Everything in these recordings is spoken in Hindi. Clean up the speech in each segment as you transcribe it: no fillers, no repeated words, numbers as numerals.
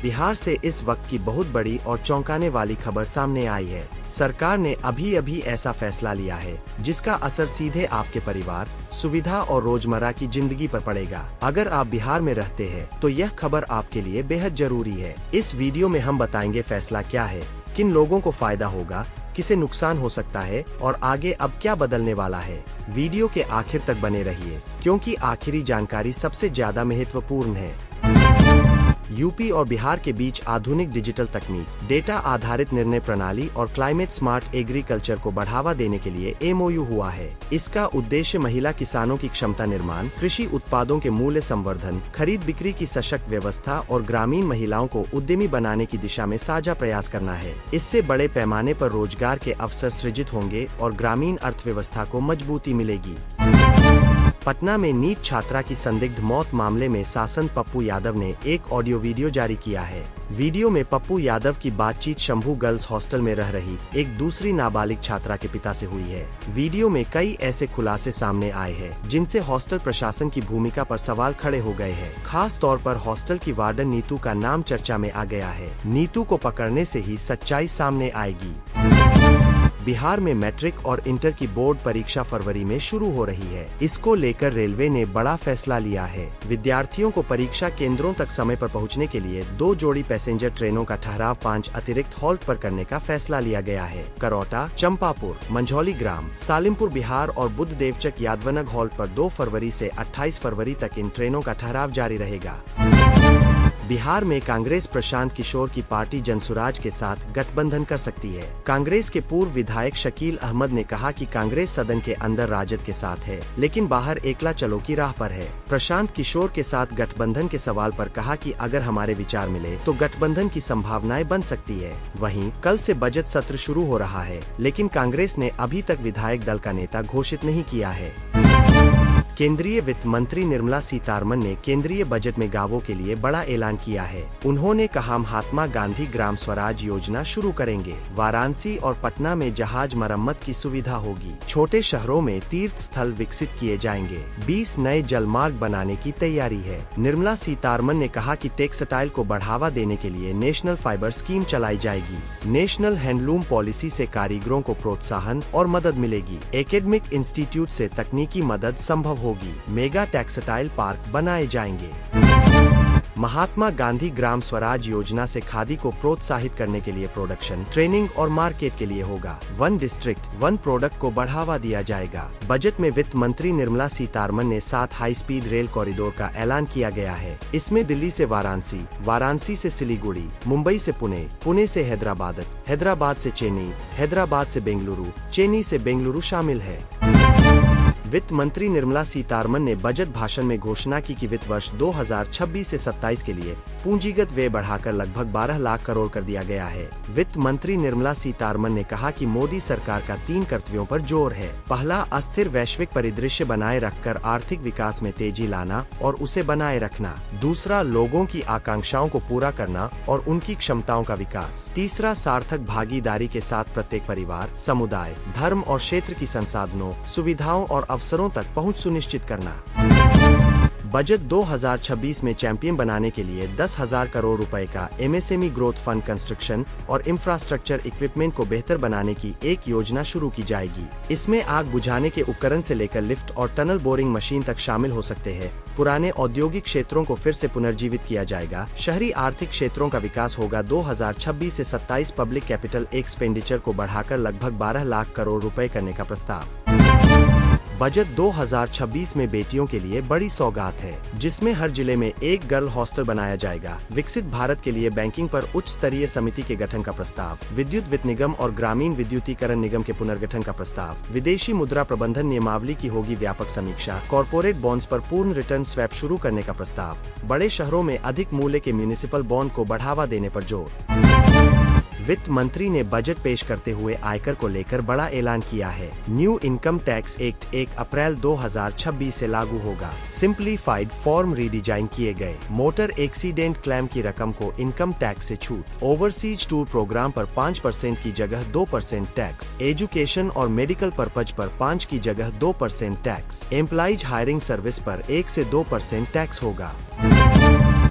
बिहार से इस वक्त की बहुत बड़ी और चौंकाने वाली खबर सामने आई है। सरकार ने अभी अभी ऐसा फैसला लिया है जिसका असर सीधे आपके परिवार, सुविधा और रोजमर्रा की जिंदगी पर पड़ेगा। अगर आप बिहार में रहते हैं तो यह खबर आपके लिए बेहद जरूरी है। इस वीडियो में हम बताएंगे फैसला क्या है, किन लोगों को फायदा होगा, किसे नुकसान हो सकता है और आगे अब क्या बदलने वाला है। वीडियो के आखिर तक बने रहिए क्योंकि आखिरी जानकारी सबसे ज्यादा महत्वपूर्ण है। यूपी और बिहार के बीच आधुनिक डिजिटल तकनीक, डेटा आधारित निर्णय प्रणाली और क्लाइमेट स्मार्ट एग्रीकल्चर को बढ़ावा देने के लिए एमओयू हुआ है। इसका उद्देश्य महिला किसानों की क्षमता निर्माण, कृषि उत्पादों के मूल्य संवर्धन, खरीद बिक्री की सशक्त व्यवस्था और ग्रामीण महिलाओं को उद्यमी बनाने की दिशा में साझा प्रयास करना है। इससे बड़े पैमाने पर रोजगार के अवसर सृजित होंगे और ग्रामीण अर्थव्यवस्था को मजबूती मिलेगी। पटना में नीट छात्रा की संदिग्ध मौत मामले में शासन पप्पू यादव ने एक ऑडियो वीडियो जारी किया है। वीडियो में पप्पू यादव की बातचीत शंभू गर्ल्स हॉस्टल में रह रही एक दूसरी नाबालिग छात्रा के पिता से हुई है। वीडियो में कई ऐसे खुलासे सामने आए हैं जिनसे हॉस्टल प्रशासन की भूमिका पर सवाल खड़े हो गए हैं। खास तौर पर हॉस्टल की वार्डन नीतू का नाम चर्चा में आ गया है। नीतू को पकड़ने से ही सच्चाई सामने आएगी। बिहार में मैट्रिक और इंटर की बोर्ड परीक्षा फरवरी में शुरू हो रही है। इसको लेकर रेलवे ने बड़ा फैसला लिया है। विद्यार्थियों को परीक्षा केंद्रों तक समय पर पहुंचने के लिए 2 जोड़ी पैसेंजर ट्रेनों का ठहराव 5 अतिरिक्त हॉल्ट पर करने का फैसला लिया गया है। करौटा, चंपापुर, मंझौली ग्राम, सालिमपुर बिहार और बुद्ध देवचक यादवनगर हॉल्ट पर 2 फरवरी से 28 फरवरी तक इन ट्रेनों का ठहराव जारी रहेगा। बिहार में कांग्रेस प्रशांत किशोर की पार्टी जनसुराज के साथ गठबंधन कर सकती है। कांग्रेस के पूर्व विधायक शकील अहमद ने कहा कि कांग्रेस सदन के अंदर राजद के साथ है लेकिन बाहर एकला चलो की राह पर है। प्रशांत किशोर के साथ गठबंधन के सवाल पर कहा कि अगर हमारे विचार मिले तो गठबंधन की संभावनाएं बन सकती है। वहीं कल से बजट सत्र शुरू हो रहा है लेकिन कांग्रेस ने अभी तक विधायक दल का नेता घोषित नहीं किया है। केंद्रीय वित्त मंत्री निर्मला सीतारमण ने केंद्रीय बजट में गांवों के लिए बड़ा ऐलान किया है। उन्होंने कहा, महात्मा गांधी ग्राम स्वराज योजना शुरू करेंगे। वाराणसी और पटना में जहाज मरम्मत की सुविधा होगी। छोटे शहरों में तीर्थ स्थल विकसित किए जाएंगे। 20 नए जलमार्ग बनाने की तैयारी है। निर्मला सीतारमण ने कहा कि टेक्सटाइल को बढ़ावा देने के लिए नेशनल फाइबर स्कीम चलाई जाएगी। नेशनल हैंडलूम पॉलिसी से कारीगरों को प्रोत्साहन और मदद मिलेगी। एकेडमिक इंस्टीट्यूट से तकनीकी मदद संभव होगी। मेगा टेक्सटाइल पार्क बनाए जाएंगे। महात्मा गांधी ग्राम स्वराज योजना से खादी को प्रोत्साहित करने के लिए प्रोडक्शन, ट्रेनिंग और मार्केट के लिए होगा। 1 डिस्ट्रिक्ट 1 प्रोडक्ट को बढ़ावा दिया जाएगा। बजट में वित्त मंत्री निर्मला सीतारमण ने 7 हाई स्पीड रेल कॉरिडोर का ऐलान किया गया है। इसमें दिल्ली से वाराणसी, वाराणसी से सिलीगुड़ी, मुंबई से पुणे, पुणे से हैदराबाद, हैदराबाद से चेन्नई, हैदराबाद से बेंगलुरु, चेन्नई से बेंगलुरु शामिल है। वित्त मंत्री निर्मला सीतारमण ने बजट भाषण में घोषणा की कि वित्त वर्ष 2026 से 27 के लिए पूंजीगत व्यय बढ़ाकर लगभग 12 लाख करोड़ कर दिया गया है। वित्त मंत्री निर्मला सीतारमण ने कहा कि मोदी सरकार का 3 कर्तव्यों पर जोर है। पहला, अस्थिर वैश्विक परिदृश्य बनाए रखकर आर्थिक विकास में तेजी लाना और उसे बनाए रखना। दूसरा, लोगों की आकांक्षाओं को पूरा करना और उनकी क्षमताओं का विकास। तीसरा, सार्थक भागीदारी के साथ प्रत्येक परिवार, समुदाय, धर्म और क्षेत्र की संसाधनों, सुविधाओं और अवसरों तक पहुंच सुनिश्चित करना। बजट 2026 में चैंपियन बनाने के लिए 10,000 करोड़ रुपए का एमएसएमई ग्रोथ फंड कंस्ट्रक्शन और इंफ्रास्ट्रक्चर इक्विपमेंट को बेहतर बनाने की एक योजना शुरू की जाएगी। इसमें आग बुझाने के उपकरण से लेकर लिफ्ट और टनल बोरिंग मशीन तक शामिल हो सकते हैं। पुराने औद्योगिक क्षेत्रों को फिर से पुनर्जीवित किया जाएगा। शहरी आर्थिक क्षेत्रों का विकास होगा। 2026 से 27 पब्लिक कैपिटल एक्सपेंडिचर को बढ़ाकर लगभग 12 लाख करोड़ रुपए करने का प्रस्ताव। बजट 2026 में बेटियों के लिए बड़ी सौगात है जिसमें हर जिले में एक गर्ल हॉस्टल बनाया जाएगा। विकसित भारत के लिए बैंकिंग पर उच्च स्तरीय समिति के गठन का प्रस्ताव। विद्युत वित्त निगम और ग्रामीण विद्युतीकरण निगम के पुनर्गठन का प्रस्ताव। विदेशी मुद्रा प्रबंधन नियमावली की होगी व्यापक समीक्षा। कॉर्पोरेट बॉन्ड्स पर पूर्ण रिटर्न स्वैप शुरू करने का प्रस्ताव। बड़े शहरों में अधिक मूल्य के म्यूनिसिपल बॉन्ड को बढ़ावा देने पर जोर। वित्त मंत्री ने बजट पेश करते हुए आयकर को लेकर बड़ा ऐलान किया है। न्यू इनकम टैक्स एक्ट 1 अप्रैल 2026 से लागू होगा। सिंप्लीफाइड फॉर्म रीडिजाइन किए गए। मोटर एक्सीडेंट क्लेम की रकम को इनकम टैक्स से छूट। ओवरसीज टूर प्रोग्राम पर 5% की जगह 2% टैक्स। एजुकेशन और मेडिकल पर्पज पर 5 की जगह 2% टैक्स। एम्प्लॉइज हायरिंग सर्विस पर 1 से 2% टैक्स होगा।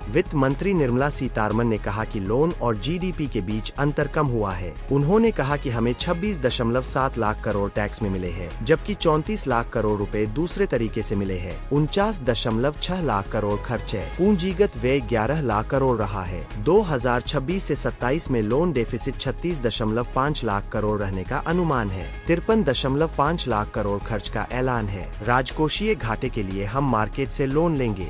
वित्त मंत्री निर्मला सीतारमण ने कहा कि लोन और जीडीपी के बीच अंतर कम हुआ है। उन्होंने कहा कि हमें 26.7 लाख करोड़ टैक्स में मिले हैं, जबकि 34 लाख करोड़ रुपए दूसरे तरीके से मिले हैं। 49.6 लाख करोड़ खर्च है। पूंजीगत व्यय 11 लाख करोड़ रहा है। 2026 से 27 में लोन डेफिसिट 36.5 लाख करोड़ रहने का अनुमान है। 53.5 लाख करोड़ खर्च का ऐलान है। राजकोषीय घाटे के लिए हम मार्केट से लोन लेंगे।